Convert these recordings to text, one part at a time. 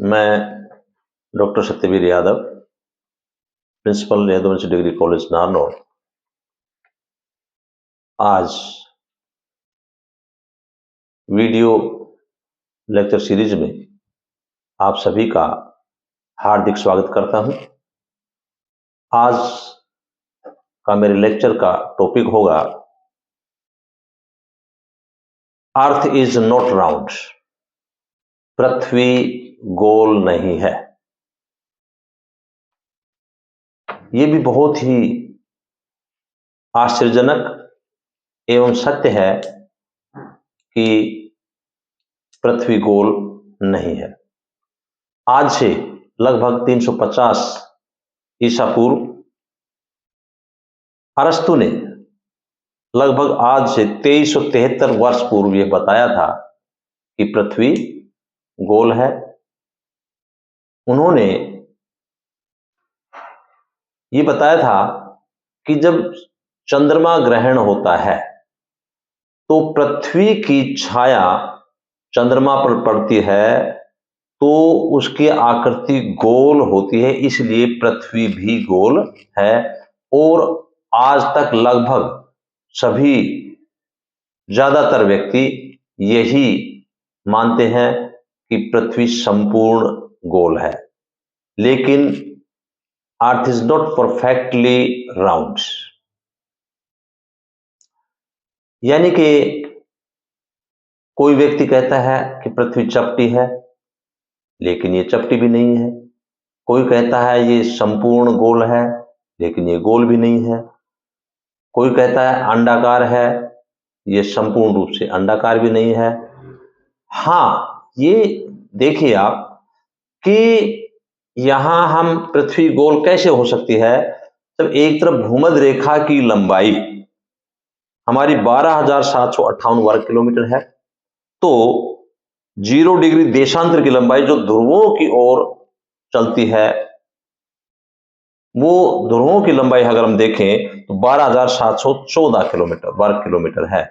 मैं doctor Satyaveer Yadav, principal Yaduvanshi degree college Narnaul, आज video lecture series में आप सभी का हार्दिक स्वागत करता हूं। आज का मेरे लेक्चर का टॉपिक होगा अर्थ इज नॉट राउंड, पृथ्वी गोल नहीं है। ये भी बहुत ही आश्चर्यजनक एवं सत्य है कि पृथ्वी गोल नहीं है। आज से लगभग 350 ईसा पूर्व अरस्तु ने लगभग आज से 2373 वर्ष पूर्व यह बताया था कि पृथ्वी गोल है। उन्होंने ये बताया था कि जब चंद्रमा ग्रहण होता है तो पृथ्वी की छाया चंद्रमा पर पड़ती है तो उसकी आकृति गोल होती है, इसलिए पृथ्वी भी गोल है। और आज तक लगभग सभी ज्यादातर व्यक्ति यही मानते हैं कि पृथ्वी संपूर्ण गोल है, लेकिन earth is not perfectly round. यानी कि कोई व्यक्ति कहता है कि पृथ्वी चपटी है, लेकिन ये चपटी भी नहीं है। कोई कहता है ये संपूर्ण गोल है, लेकिन ये गोल भी नहीं है। कोई कहता है अंडाकार है, ये संपूर्ण रूप से अंडाकार भी नहीं है। हाँ, ये देखिए आप कि यहां हम पृथ्वी गोल कैसे हो सकती है। जब एक तरफ भूमध्य रेखा की लंबाई हमारी 12,758 वर्ग किलोमीटर है, तो 0 डिग्री देशांतर की लंबाई जो ध्रुवों की ओर चलती है, वो ध्रुवों की लंबाई अगर हम देखें तो 12,714 किलोमीटर वर्ग किलोमीटर है।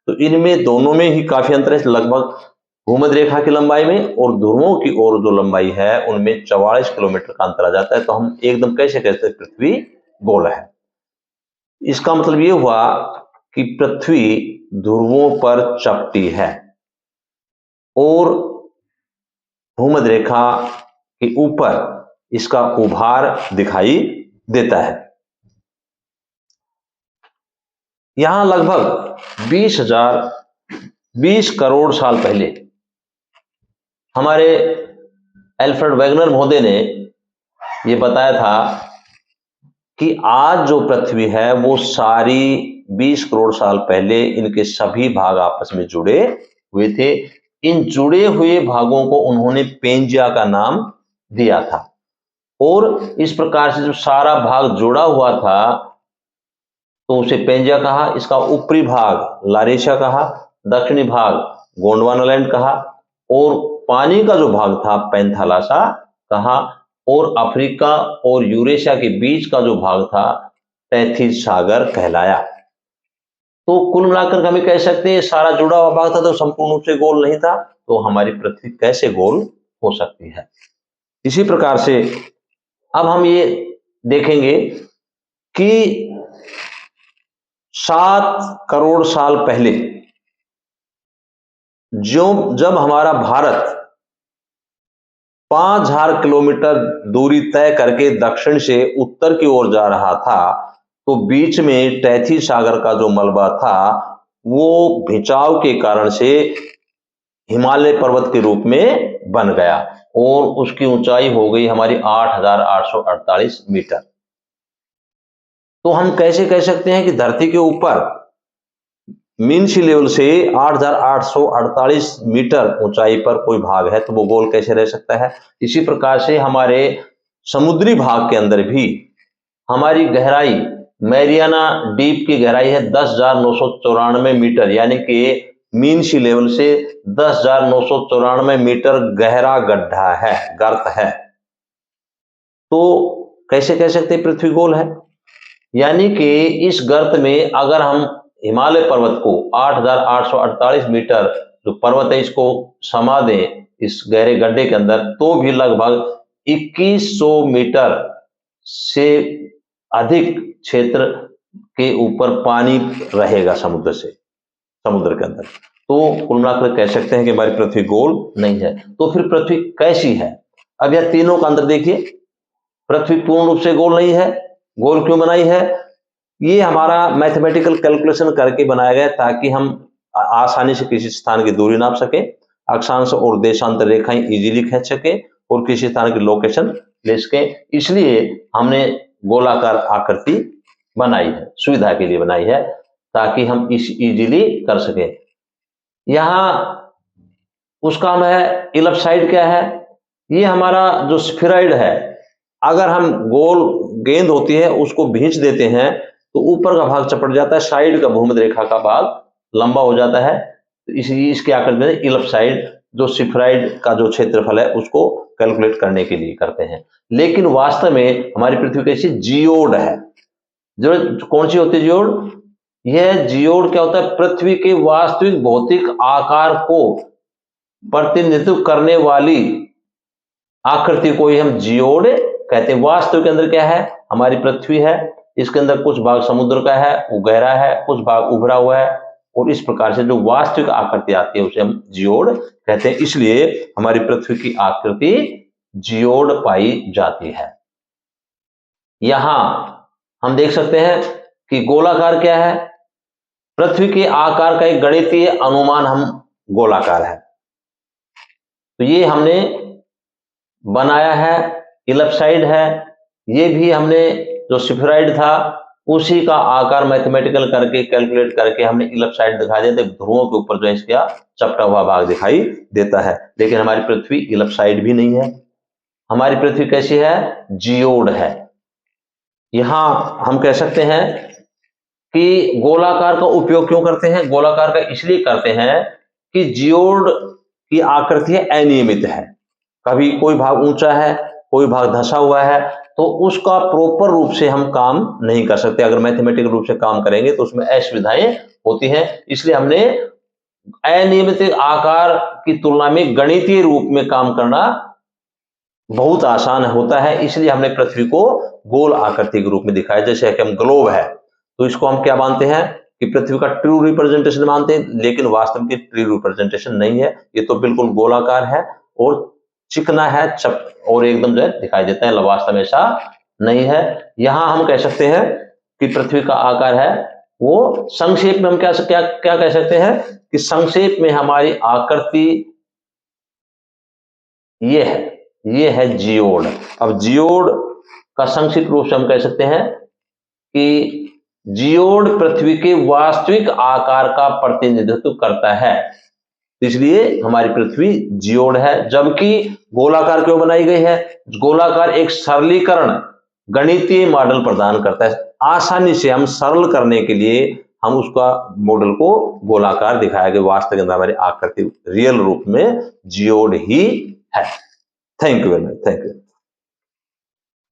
तो इनमें दोनों में ही काफी अंतर है, लगभग भूमध्य रेखा की लंबाई में और ध्रुवों की ओर जो लंबाई है उनमें 44 किलोमीटर का अंतर आ जाता है। तो हम एकदम कैसे कहते हैं पृथ्वी गोल है। इसका मतलब ये हुआ कि पृथ्वी ध्रुवों पर चपटी है और भूमध्य रेखा के ऊपर इसका उभार दिखाई देता है। यहां लगभग 20 करोड़ साल पहले हमारे एल्फ्रेड वेगनर महोदय ने यह बताया था कि आज जो पृथ्वी है वो सारी 20 करोड़ साल पहले इनके सभी भाग आपस में जुड़े हुए थे। इन जुड़े हुए भागों को उन्होंने पेंजिया का नाम दिया था और इस प्रकार से जो सारा भाग जुड़ा हुआ था तो उसे पेंजिया कहा। इसका ऊपरी भाग लारेशिया कहा, दक्षिणी भाग गोंडवाना लैंड कहा और पानी का जो भाग था पैंथालासा कहा और अफ्रीका और यूरेशिया के बीच का जो भाग था तैथिस सागर कहलाया। तो कुल मिलाकर हमें कह सकते हैं सारा जुड़ा हुआ भाग था तो संपूर्ण रूप से गोल नहीं था, तो हमारी पृथ्वी कैसे गोल हो सकती है। इसी प्रकार से अब हम ये देखेंगे कि 7 करोड़ साल पहले जब हमारा भारत 5,000 किलोमीटर दूरी तय करके दक्षिण से उत्तर की ओर जा रहा था, तो बीच में तैथिस सागर का जो मलबा था वो खिंचाव के कारण से हिमालय पर्वत के रूप में बन गया और उसकी ऊंचाई हो गई हमारी 8,848 मीटर। तो हम कैसे कह सकते हैं कि धरती के ऊपर मीन सी लेवल से 8,848 मीटर ऊंचाई पर कोई भाग है तो वो गोल कैसे रह सकता है। इसी प्रकार से हमारे समुद्री भाग के अंदर भी हमारी गहराई मैरियाना डीप की गहराई है 10,994 मीटर, यानी कि मीन सी लेवल से 10,994 मीटर गहरा गड्ढा है, गर्त है। तो कैसे कह सकते हैं पृथ्वी गोल है। यानी कि इस गर्त में अगर हम हिमालय पर्वत को 8,848 मीटर जो पर्वत है इसको समा दें इस गहरे गड्ढे के अंदर, तो भी लगभग 2100 मीटर से अधिक क्षेत्र के ऊपर पानी रहेगा समुद्र के अंदर। तो कुल मिलाकर कह सकते हैं कि हमारी पृथ्वी गोल नहीं है। तो फिर पृथ्वी कैसी है? अब यह तीनों का अंतर देखिए, पृथ्वी पूर्ण रूप से गोल नहीं है। गोल क्यों बनाई है? ये हमारा मैथमेटिकल कैलकुलेशन करके बनाया गया ताकि हम आसानी से किसी स्थान की दूरी नाप सके, अक्षांश और देशांतर रेखाएं इजीली खींच सके और किसी स्थान की लोकेशन ले सके। इसलिए हमने गोलाकार आकृति बनाई है, सुविधा के लिए बनाई है, ताकि हम इस इजीली कर सके। यहां उसका हम है इलिप्सॉइड क्या है? ये हमारा जो स्फीरॉइड है, अगर हम गोल गेंद होती है उसको भींच देते हैं तो ऊपर का भाग चपट जाता है, साइड का भूमध्य रेखा का भाग लंबा हो जाता है। तो इसकी आकृति में इलिप्सॉइड, जो स्फीरॉइड का जो क्षेत्रफल है उसको कैलकुलेट करने के लिए करते हैं। लेकिन वास्तव में हमारी पृथ्वी कैसी? जियोड है। जो कौन सी होती है जियोड? यह जियोड क्या होता है? पृथ्वी के वास्तविक भौतिक आकार को प्रतिनिधित्व करने वाली आकृति को ही हम जियोड कहते हैं। वास्तव के अंदर क्या है? हमारी पृथ्वी है, इसके अंदर कुछ भाग समुद्र का है, वो गहरा है, कुछ भाग उभरा हुआ है, और इस प्रकार से जो वास्तविक आकृति आती है उसे हम जियोड कहते हैं। इसलिए हमारी पृथ्वी की आकृति जियोड पाई जाती है। यहां हम देख सकते हैं कि गोलाकार क्या है? पृथ्वी के आकार का एक गणितीय अनुमान हम गोलाकार है। तो ये हमने बनाया है, इलिप्सॉइड है। ये भी हमने जो स्फीरॉइड था उसी का आकार मैथमेटिकल करके कैलकुलेट करके हमने इलिप्सॉइड दिखा दिया। ध्रुवों के ऊपर जो है इसका चपटा हुआ भाग दिखाई देता है। लेकिन हमारी पृथ्वी इलिप्सॉइड भी नहीं है। हमारी पृथ्वी कैसी है? जियोड है। यहां हम कह सकते हैं कि गोलाकार का उपयोग क्यों करते हैं? गोलाकार का इसलिए करते हैं कि जियोड की आकृति अनियमित है। कभी कोई भाग ऊंचा है, कोई भाग धंसा हुआ है, तो उसका प्रॉपर रूप से हम काम नहीं कर सकते। अगर मैथमेटिकल रूप से काम करेंगे तो उसमें असुविधाएं होती हैं। इसलिए हमने अनियमित आकार की तुलना में गणितीय रूप में काम करना बहुत आसान होता है। इसलिए हमने पृथ्वी को गोल आकृति के रूप में दिखाया। जैसे कि हम ग्लोब है, तो इसको हम क्या मानते हैं कि पृथ्वी का ट्रू रिप्रेजेंटेशन मानते हैं, लेकिन वास्तव में ट्रू रिप्रेजेंटेशन नहीं है। ये तो बिल्कुल गोलाकार है और चिकना है, और एकदम जो है दिखाई देता है। वास्तव में ऐसा नहीं है। यहां हम कह सकते हैं कि पृथ्वी का आकार है वो, संक्षेप में हम क्या कह सकते हैं कि संक्षेप में हमारी आकृति ये है जियोड। अब जियोड का संक्षिप्त रूप से हम कह सकते हैं कि जियोड पृथ्वी के वास्तविक आकार का प्रतिनिधित्व करता है। इसलिए हमारी पृथ्वी जियोड है। जबकि गोलाकार क्यों बनाई गई है? गोलाकार एक सरलीकरण गणितीय मॉडल प्रदान करता है। आसानी से हम सरल करने के लिए हम उसका मॉडल को गोलाकार दिखाया गया। वास्तव में हमारी आकृति रियल रूप में जियोड ही है। Thank you very much. Thank you.